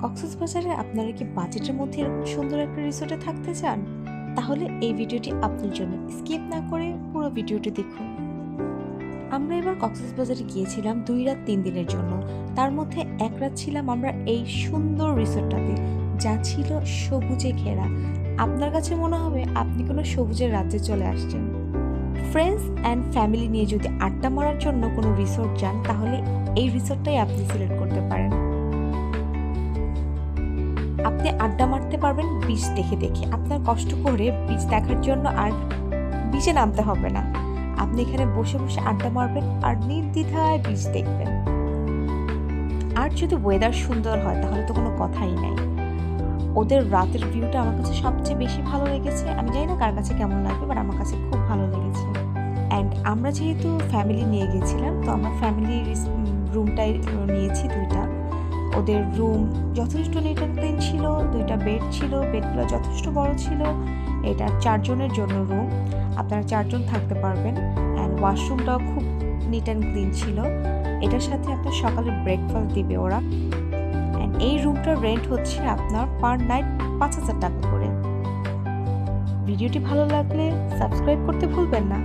কক্সবাজারে আপনারা কি বাজেটের মধ্যে এরকম সুন্দর একটা রিসোর্টে থাকতে চান? তাহলে এই ভিডিওটি আপনার জন্য। স্কিপ না করে পুরো ভিডিওটি দেখুন। আমরা এবার কক্সবাজারে গিয়েছিলাম ২ রাত ৩ দিনের জন্য। তার মধ্যে ১ রাত ছিলাম আমরা এই সুন্দর রিসোর্টটাতে, যা ছিল সবুজে ঘেরা। আপনার কাছে মনে হবে আপনি কোনো সবুজের রাজ্যে চলে আসছেন। ফ্রেন্ডস অ্যান্ড ফ্যামিলি নিয়ে যদি আড্ডা মারার জন্য কোনো রিসোর্ট যান, তাহলে এই রিসোর্টটাই আপনি সিলেক্ট করতে পারেন। আপনি আড্ডা মারতে পারবেন বিচ দেখে দেখে। আপনার কষ্ট করে বিচ দেখার জন্য আর বিচে নামতে হবে না। আপনি এখানে বসে বসে আড্ডা মারবেন আর নির্দ্বিধায় বিচ দেখবেন। আর যদি ওয়েদার সুন্দর হয় তাহলে তো কোনো কথাই নাই। ওদের রাতের ভিউটা আমার কাছে সবচেয়ে বেশি ভালো লেগেছে। আমি জানি না কার কাছে কেমন লাগবে, বাট আমার কাছে খুব ভালো লেগেছে। অ্যান্ড আমরা যেহেতু ফ্যামিলি নিয়ে গেছিলাম, তো আমরা ফ্যামিলির রুমটাই নিয়েছি ২টা। ওদের রুম যথেষ্ট নিট অ্যান্ড ক্লিন ছিল, ২টা বেড ছিল, বেডগুলো যথেষ্ট বড় ছিল। এটা ৪ জনের জন্য রুম, আপনারা ৪ জন থাকতে পারবেন। অ্যান্ড ওয়াশরুমটাও খুব নিট অ্যান্ড ক্লিন ছিল। এটার সাথে আপনার সকালে ব্রেকফাস্ট দিবে ওরা। অ্যান্ড এই রুমটার রেন্ট হচ্ছে আপনার পার নাইট ৫,০০০ টাকা করে। ভিডিওটি ভালো লাগলে সাবস্ক্রাইব করতে ভুলবেন না।